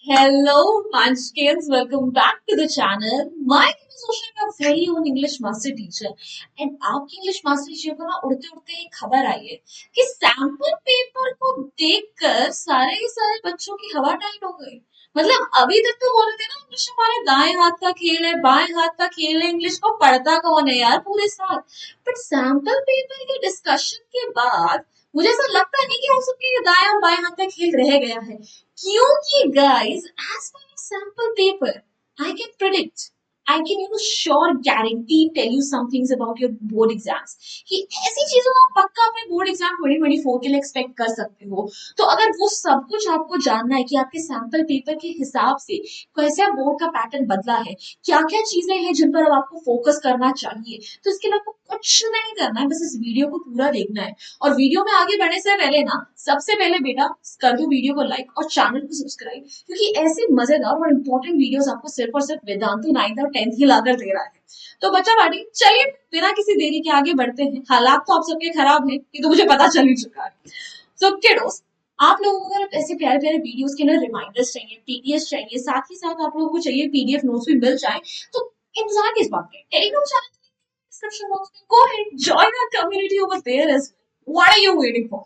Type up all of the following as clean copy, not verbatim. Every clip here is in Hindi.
Hello, Munchkins. Welcome back to the channel. My name is Osha, your very own English master teacher. And आपकी इंग्लिश मास्टर टीचर को ना उड़ते उड़ते एक खबर आई है कि सैंपल पेपर को देखकर सारे के सारे बच्चों की हवा टाइट हो गई। मतलब अभी तक तो बोल रहे थे ना इंग्लिश हमारे दाएं हाथ का खेल है, बाएं हाथ का खेल है, इंग्लिश को पढ़ता कौन है यार पूरे साल। बट सैंपल पेपर के डिस्कशन के बाद मुझे ऐसा लगता नहीं कि हम सबके दाएं और बाएं हाथ का खेल रह गया है। क्योंकि guys, as per your sample paper, I can predict, I can sure guarantee tell you some things about your board exams कि ऐसी चीजों को आप पक्का अपने बोर्ड एग्जाम 2024 के लिए एक्सपेक्ट कर सकते हो। तो अगर वो सब कुछ आपको जानना है कि आपके सैंपल पेपर के हिसाब से कैसे बोर्ड का पैटर्न बदला है, क्या क्या चीजें हैं जिन पर अब आपको फोकस करना चाहिए, तो इसके लिए आपको कुछ नहीं करना है, बस इस वीडियो को पूरा देखना है। और वीडियो में आगे बढ़ने से पहले ना सबसे पहले बेटा कर दो वीडियो को लाइक और चैनल को सब्सक्राइब, क्योंकि ऐसे मजेदार और इम्पोर्टेंट वीडियोस आपको सिर्फ और सिर्फ वेदांतु 9th और 10th ही लाकर दे रहा है। तो बच्चा पार्टी चलिए बिना किसी देरी के आगे बढ़ते हैं। हालात तो आप सबके खराब हैं, ये तो मुझे पता चल ही चुका है। तो किडोस, आप लोगों को अगर ऐसे प्यारे प्यारे वीडियोस के लिए रिमाइंडर्स चाहिए, पीडीएफ चाहिए, साथ ही साथ आप लोगों को चाहिए पीडीएफ नोट्स भी मिल जाए, तो इंतजार किस बात का? टेलीग्राम चैनल description box में go ahead, join our community over there as well. What are you waiting for?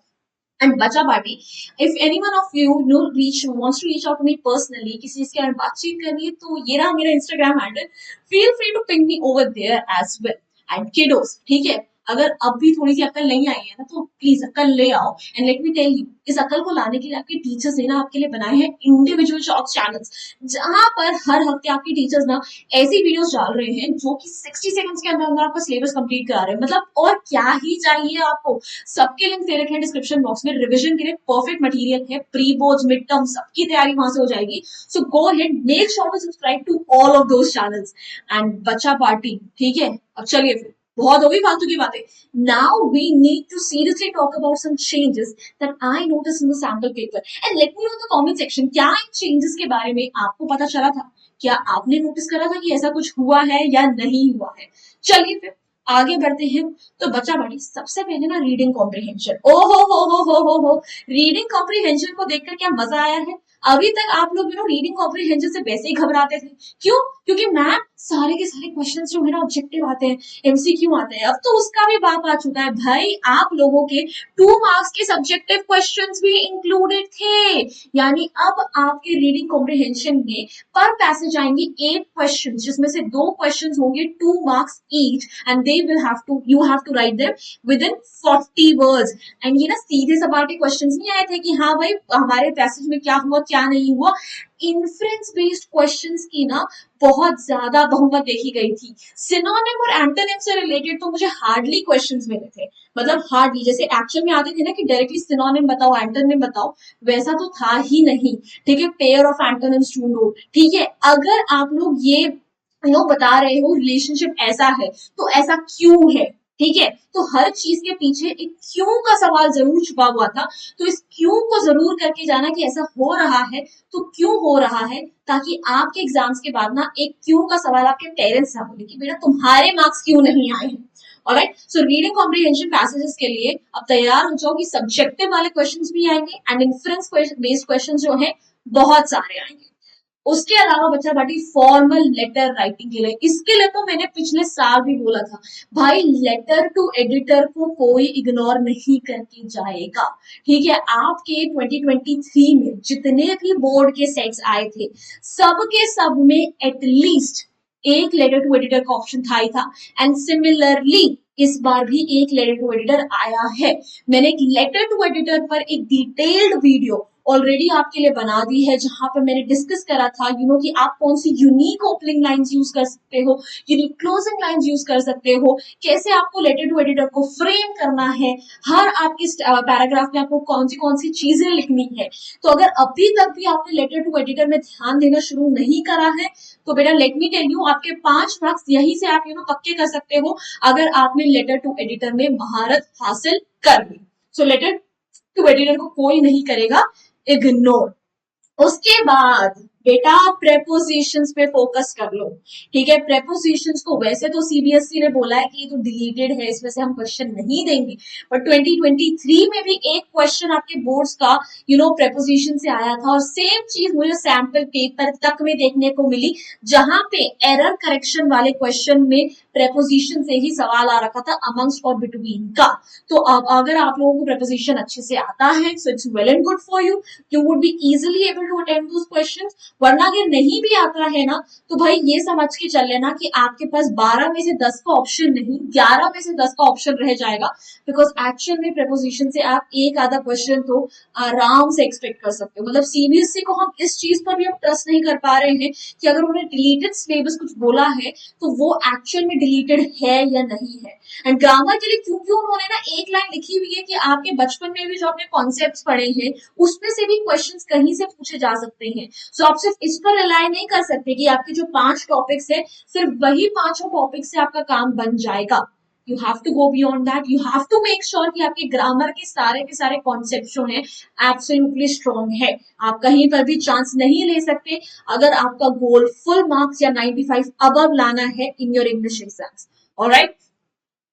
And Bacha Party, if anyone of you wants to reach out to me personally, किसी चीज के बारे में बातचीत करनी है, तो ये रहा मेरा Instagram handle. Feel free to ping me over there as well. And kiddos, ठीक है, अगर अब भी थोड़ी सी अक्ल नहीं आई है ना, तो प्लीज अक्ल ले आओ। And let me tell you, इस अक्ल को लाने के लिए आपके टीचर्स ने ना आपके लिए बनाए हैं इंडिविजुअल शॉर्ट्स चैनल्स, जहां पर हर हफ्ते आपके टीचर्स ना ऐसी वीडियोस डाल रहे हैं जो कि 60 सेकंड्स के अंदर अंदर आपका सिलेबस कंप्लीट करा रहे हैं। मतलब और क्या ही चाहिए आपको। सबके लिंक दे रखे हैं डिस्क्रिप्शन बॉक्स में। रिवीजन के लिए परफेक्ट मटेरियल है, प्री बोर्ड्स, मिड टर्म सबकी तैयारी वहां से हो जाएगी। So go ahead, make sure to subscribe to all of those channels. And बच्चा पार्टी, ठीक है, अब चलिए फिर बहुत हो गई फालतू की बातें। Now we need to seriously talk about some changes that I notice in the sample paper and let me know in the comment section, क्या इन चेंजेस के बारे में आपको पता चला था? क्या आपने नोटिस करा था कि ऐसा कुछ हुआ है या नहीं हुआ है? चलिए फिर आगे बढ़ते हैं। तो बच्चा बड़ी सबसे पहले ना रीडिंग कॉम्प्रिहेंशन, ओ हो रीडिंग कॉम्प्रिहेंशन को देखकर क्या मजा आया है। अभी तक आप लोग रीडिंग कॉम्प्रिहेंशन से वैसे ही घबराते थे। क्यों? क्योंकि मैम सारे के सारे क्वेश्चंस जो है ना ऑब्जेक्टिव आते हैं, एमसीक्यू आते हैं। अब तो उसका भी बाप आ चुका है भाई। आप लोगों के 2 मार्क्स के सब्जेक्टिव क्वेश्चंस भी इंक्लूडेड थे। यानी अब आपके रीडिंग कॉम्प्रिहेंशन में पर पैसेज आएंगे 8 क्वेश्चंस, जिसमें से 2 क्वेश्चंस होंगे 2 marks each, and they will have to you have to write them within 40 words. And ये ना सीधे सपाटे क्वेश्चंस नहीं आए थे कि हाँ भाई हमारे पैसेज में क्या हुआ क्या नहीं हुआ। इन्फ्रेंस बेस्ड क्वेश्चंस की ना बहुत ज्यादा बहुमत देखी गई थी। सिनोनिम और एंटोनिम से रिलेटेड तो मुझे हार्डली क्वेश्चंस मिले थे। मतलब हार्डली, जैसे एक्चुअल में आते थे ना कि डायरेक्टली सिनोनिम बताओ, एंटोनिम बताओ, वैसा तो था ही नहीं। ठीक है, पेयर ऑफ एंटोनिम्स ढूंढो। ठीक है, अगर आप लोग ये बता रहे हो रिलेशनशिप ऐसा है तो ऐसा क्यों है। ठीक है, तो हर चीज के पीछे एक क्यों का सवाल जरूर छुपा हुआ था। तो इस क्यों को जरूर करके जाना कि ऐसा हो रहा है तो क्यों हो रहा है, ताकि आपके एग्जाम्स के बाद ना एक क्यों का सवाल आपके पेरेंट्स ना बोले कि बेटा तुम्हारे मार्क्स क्यों नहीं आए हैं। Alright, so reading comprehension passages के लिए अब तैयार हो जाओ कि सब्जेक्टिव वाले क्वेश्चंस भी आएंगे एंड इन्फ्रेंस बेस्ड क्वेश्चंस जो है बहुत सारे आएंगे। उसके अलावा बच्चा बाटी फॉर्मल लेटर राइटिंग के लिए, इसके लिए तो मैंने पिछले साल भी बोला था भाई, लेटर टू एडिटर को कोई इग्नोर नहीं करके जाएगा। ठीक है, आपके 2023 में जितने भी बोर्ड के सेट्स आए थे सबके सब में एटलीस्ट एक लेटर टू एडिटर का ऑप्शन था ही था। एंड सिमिलरली इस बार भी एक लेटर टू एडिटर आया है। मैंने एक लेटर टू एडिटर पर एक डिटेल्ड वीडियो ऑलरेडी आपके लिए बना दी है, जहां पर मैंने डिस्कस करा था कि आप कौन सी यूनिक ओपनिंग लाइंस यूज कर सकते हो, यूनिक क्लोजिंग लाइंस यूज कर सकते हो, कैसे आपको लेटर टू एडिटर को फ्रेम करना है, हर आपके पैराग्राफ में आपको कौन सी चीजें लिखनी है। तो अगर अभी तक भी आपने लेटर टू एडिटर में ध्यान देना शुरू नहीं करा है तो बेटा लेट मी टेल यू, आपके 5 मार्क्स यहीं से आप पक्के कर सकते हो अगर आपने लेटर टू एडिटर में महारत हासिल कर ली। सो लेटर टू एडिटर को कोई नहीं करेगा इग्नोर। उसके बाद बेटा प्रेपोजिशंस पे फोकस कर लो, ठीक है। प्रेपोजिशंस को वैसे तो सीबीएसई ने बोला है कि ये तो डिलीटेड है, इसमें से हम क्वेश्चन नहीं देंगे, बट 2023 में भी एक क्वेश्चन आपके बोर्ड्स का प्रेपोजिशन से आया था, और सेम चीज मुझे सैंपल पेपर तक में देखने को मिली, जहां पे एरर करेक्शन वाले क्वेश्चन में प्रेपोजिशन से ही सवाल आ रखा था, अमंगस्ट और बिटवीन का। तो अब अगर आप लोगों को प्रेपोजिशन अच्छे से आता है, so it's well and good for you, you would be easily able to attempt those questions. वरना अगर नहीं भी आता है ना, तो भाई ये समझ के चल लेना कि आपके पास 12 में से 10 का ऑप्शन नहीं, 11 में से 10 का ऑप्शन रह जाएगा, बिकॉज एक्चुअल में प्रेपोजिशन से आप एक आधा क्वेश्चन तो आराम से एक्सपेक्ट कर सकते हो। मतलब सीबीएसई को हम इस चीज पर भी हम ट्रस्ट नहीं कर पा रहे हैं कि अगर उन्होंने डिलीटेड सिलेबस कुछ बोला है तो वो एक्चुअल में डिलीटेड है या नहीं है। एंड ग्रामर के लिए क्योंकि उन्होंने ना एक लाइन लिखी हुई है कि आपके बचपन में भी जो आपने कॉन्सेप्ट्स पढ़े हैं उसमें से भी क्वेश्चंस कहीं से पूछे जा सकते हैं। सो आप सिर्फ इस पर रिलाई नहीं कर सकते कि आपके जो 5 टॉपिक्स है सिर्फ वही 5 टॉपिक से आपका काम बन जाएगा। You have to go beyond that, you have to make sure कि आपके ग्रामर के सारे कॉन्सेप्ट जो हैं एब्सोल्युटली स्ट्रॉन्ग है। आप कहीं पर भी चांस नहीं ले सकते अगर आपका गोल फुल मार्क्स या 95 अबव लाना है in your English exams. Alright,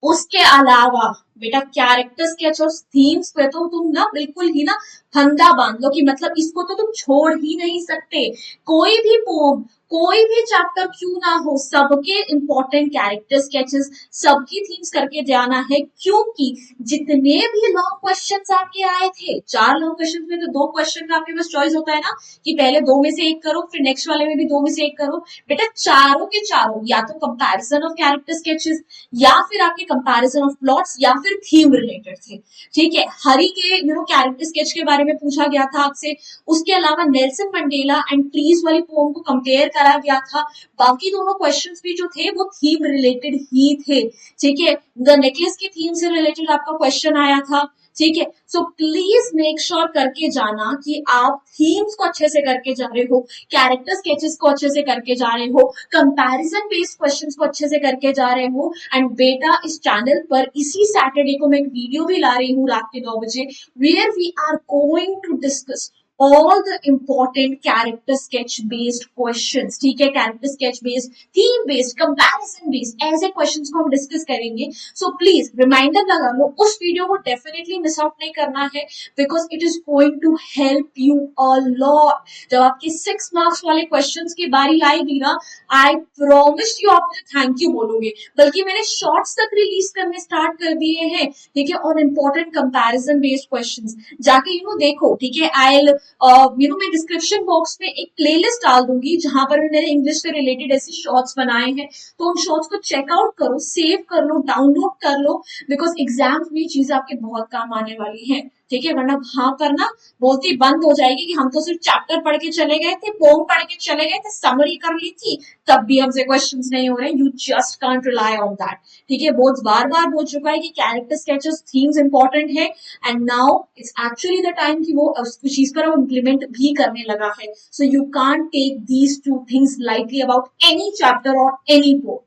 उसके अलावा बेटा कैरेक्टर स्केच और थीम्स पे तो तुम ना बिल्कुल ही ना फंदा बांध लो कि मतलब इसको तो तुम छोड़ ही नहीं सकते। कोई भी पोम, कोई भी चैप्टर क्यों ना हो, सबके इंपॉर्टेंट कैरेक्टर स्केचेस, सबकी थीम्स करके जाना है, क्योंकि जितने भी लॉन्ग क्वेश्चंस आपके आए थे, 4 लॉन्ग क्वेश्चंस में तो 2 क्वेश्चन का आपके पास चॉइस होता है ना कि पहले 2 में से एक करो, फिर नेक्स्ट वाले में भी 2 में से एक करो। बेटा चारों के चारों या तो कंपैरिजन ऑफ कैरेक्टर स्केचेस, या फिर आपके कंपैरिजन ऑफ प्लॉट्स, या फिर थीम रिलेटेड थे, ठीक है। हरी के कैरेक्टर स्केच के बारे में पूछा गया था आपसे, उसके अलावा नेल्सन मंडेला एंड ट्रीज वाली पोम को कंपेयर करा गया था। बाकी दोनों क्वेश्चंस भी जो थे वो थीम रिलेटेड ही थे, ठीक है। द नेकलेस की थीम से रिलेटेड आपका क्वेश्चन आया था, ठीक है। सो प्लीज मेक श्योर करके जाना कि आप थीम्स को अच्छे से करके जा रहे हो, कैरेक्टर स्केचेस को अच्छे से करके जा रहे हो, कंपैरिजन बेस्ड क्वेश्चंस को अच्छे से करके जा रहे हो। एंड बेटा इस चैनल पर इसी सैटरडे को मैं एक वीडियो भी ला रही हूँ रात के 9 बजे, where we are going to discuss all the important character sketch based questions, ठीक है। Character sketch based, theme based, comparison based ऐसे क्वेश्चंस को हम डिस्कस करेंगे। सो प्लीज रिमाइंडर लगा लो, उस वीडियो को डेफिनेटली मिस आउट नहीं करना है, because it is going to help you a lot. जब आपके 6 मार्क्स वाले क्वेश्चंस की बारी आएगी ना, आई प्रॉमिस यू आप मुझे थैंक यू बोलोगे। बल्कि मैंने शॉर्ट्स तक रिलीज करने स्टार्ट कर दिए हैं, ठीक है, on important comparison based questions. जाके देखो, ठीक है। आई मैं डिस्क्रिप्शन बॉक्स में एक प्लेलिस्ट डाल दूंगी जहां पर भी मैंने इंग्लिश से रिलेटेड ऐसे शॉर्ट्स बनाए हैं, तो उन शॉर्ट्स को चेकआउट करो, सेव कर लो, डाउनलोड कर लो, बिकॉज एग्जाम्स में ये चीजें आपके बहुत काम आने वाली हैं, ठीक है। वरना वहां पर ना बोलती बंद हो जाएगी कि हम तो सिर्फ चैप्टर पढ़ के चले गए थे, पोम पढ़ के चले गए थे, समरी कर ली थी, तब भी हमसे क्वेश्चंस नहीं हो रहे। You just can't rely on that, ठीक है। बोर्ड बार बार बोल चुका है कि कैरेक्टर स्केचेस थीम्स इंपॉर्टेंट है, and now it's actually the time कि वो उस चीज पर इम्प्लीमेंट भी करने लगा है। So you can't take these two things lightly about any chapter or any poem.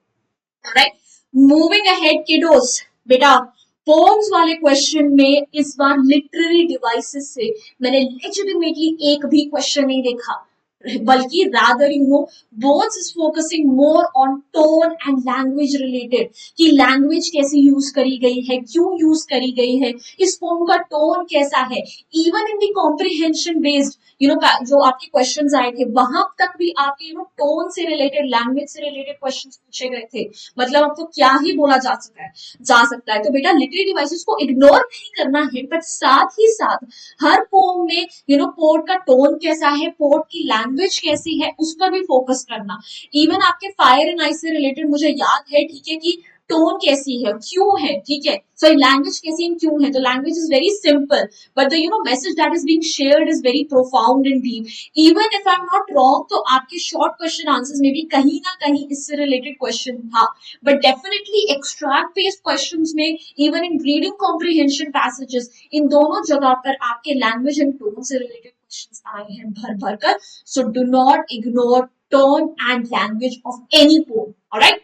Right, moving ahead kiddos, बेटा पोम्स वाले क्वेश्चन में इस बार लिटरेरी डिवाइसेस से मैंने लेजिटिमेटली एक भी क्वेश्चन नहीं देखा, बल्कि rather boards is focusing more on tone and language related, कि लैंग्वेज कैसे यूज करी गई है, क्यों यूज करी गई है, इस पोम का टोन कैसा है। Even in the comprehension based जो आपके क्वेश्चंस आए थे, वहां तक भी आपके टोन से रिलेटेड, लैंग्वेज से रिलेटेड क्वेश्चंस पूछे गए थे। मतलब आपको क्या ही बोला जा सकता है। तो बेटा लिटरेरी डिवाइसेस को इग्नोर नहीं करना है, बट साथ ही साथ हर पोम में पोर्ट का टोन कैसा है, पोर्ट की लैंग्वेज कैसी है, उस पर भी फोकस करना। इवन आपके फायर एंड आइस से रिलेटेड मुझे याद है, ठीक है, कि टोन कैसी है, क्यों है, ठीक है, सॉरी लैंग्वेज कैसी है, क्यों है। तो language is very simple, but the message that is being shared is very profound and deep. Even if I am not wrong, तो आपके शॉर्ट क्वेश्चन आंसर्स में भी कहीं ना कहीं इससे रिलेटेड क्वेश्चन था, but definitely extract based questions में, even in reading comprehension passages, in दोनों जगह पर आपके लैंग्वेज एंड टोन से रिलेटेड क्वेश्चंस आए हैं भर भर कर। So do not ignore tone and language of any poem. Alright,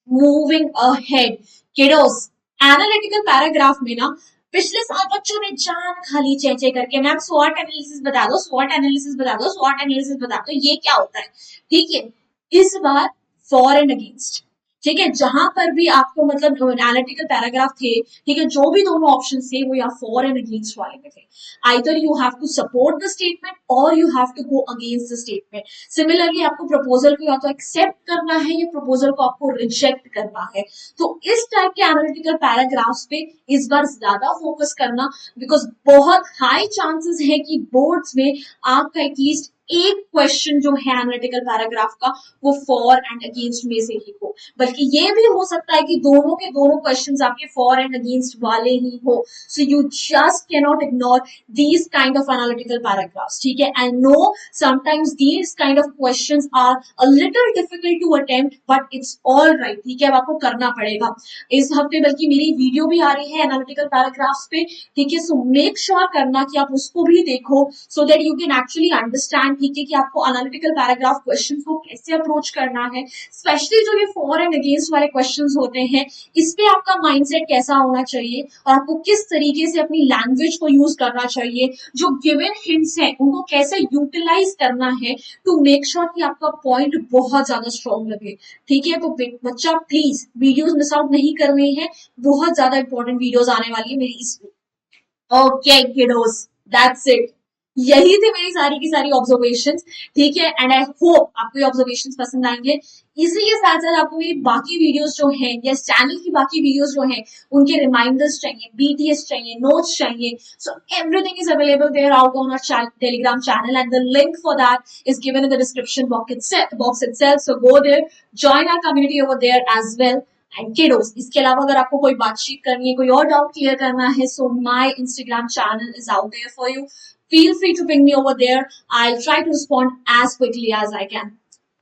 moving ahead kiddos, analytical paragraph में ना पिछले साल बच्चों ने जान खाली चेचे करके मैम स्वॉट एनालिसिस बता दो, स्वॉट एनालिसिस बता दो, स्वॉट एनालिसिस बता दो, ये क्या होता है? ठीक है, इस बार फॉर एंड अगेंस्ट, ठीक है, जहां पर भी आपको मतलब एनालिटिकल पैराग्राफ थे, ठीक है, जो भी दोनों ऑप्शन थे वो या फॉर एंड अगेंस्ट वाले में थे। Either you have to support the statement or you have to go against the statement. Similarly आपको प्रपोजल को या तो एक्सेप्ट करना है या प्रपोजल को आपको रिजेक्ट करना है। तो इस टाइप के एनालिटिकल पैराग्राफ्स पे इस बार ज्यादा फोकस करना, बिकॉज बहुत हाई चांसेस है कि बोर्ड्स में आपका एटलीस्ट एक क्वेश्चन जो है एनालिटिकल पैराग्राफ का वो फॉर एंड अगेंस्ट में से ही हो, बल्कि ये भी हो सकता है कि दोनों के दोनों क्वेश्चंस आपके फॉर एंड अगेंस्ट वाले ही हो। So you just cannot ignore these kind of analytical paragraphs, ठीक है? I know sometimes these kind of questions are a little difficult to attempt, but it's all right, ठीक है? अब आपको करना पड़ेगा। इस हफ्ते बल्कि मेरी वीडियो भी आ रही है एनालिटिकल पैराग्राफ्स पे, ठीक है? सो मेक श्योर करना कि आप उसको भी देखो, so that you can actually understand, ठीक है, कि आपको एनालिटिकल पैराग्राफ क्वेश्चंस को कैसे अप्रोच करना है। स्पेशली जो ये फॉर एंड अगेंस्ट वाले क्वेश्चंस होते हैं, इस पे आपका माइंडसेट कैसा होना चाहिए और आपको किस तरीके से अपनी लैंग्वेज को यूज करना चाहिए, जो गिवन हिंट्स हैं उनको कैसे यूटिलाइज करना है टू मेक श्योर कि आपका पॉइंट बहुत ज्यादा स्ट्रॉन्ग लगे। ठीक है, तो बच्चा प्लीज वीडियोस मिस आउट नहीं करने हैं, बहुत ज्यादा इंपॉर्टेंट वीडियोस आने वाली है मेरी इसमें। ओके किडोस, दैट्स इट, यही थे मेरी सारी की सारी ऑब्जर्वेशंस, ठीक है? एंड आई होप आपको ये ऑब्जर्वेशंस पसंद आएंगे। इसी के साथ साथ आपको मेरी बाकी वीडियोस जो हैं या चैनल की बाकी वीडियोस जो हैं उनके रिमाइंडर्स चाहिए, बीटीएस चाहिए, नोट्स चाहिए, so everything is available there out on our Telegram channel and the link for that is given in the description box itself, so go there, join our community over there as well. And kiddos, इसके अलावा अगर आपको कोई बातचीत करनी है, कोई और डाउट क्लियर करना है, so my Instagram channel is out there for you, feel free to ping me over there. I'll try to respond as quickly as I can.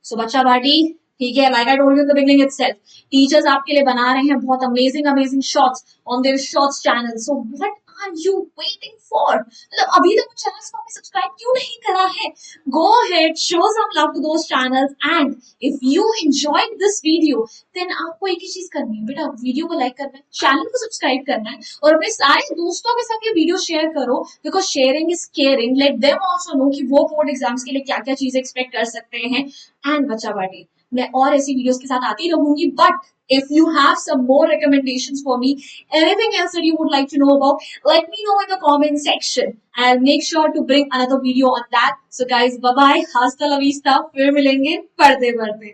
So बच्चा पार्टी, ठीक है, like I told you in the beginning itself, teachers आपके लिए बना रहे हैं बहुत amazing shots on their shorts channel. So what are you waiting for? मतलब अभी तक चैनल्स को आपने सब्सक्राइब क्यों नहीं करा है? Go ahead, show some love to those channels, and if you enjoyed this video, then आपको एक ही चीज करनी है बेटा, वीडियो को लाइक करना है, चैनल को सब्सक्राइब करना है और अपने सारे दोस्तों के साथ ये वीडियो शेयर करो, because sharing is caring. Let them also know कि वो बोर्ड एग्जाम्स के लिए क्या क्या चीजें एक्सपेक्ट कर सकते हैं। एंड बच्चा पार्टी, मैं और ऐसी वीडियोस के साथ आती रहूंगी, but if you have some more recommendations for me, anything else that you would like to know about, let me know in the comment section. I'll make sure to bring another video on that. So guys, bye bye, hasta la vista, फिर मिलेंगे पढ़ते पढ़ते।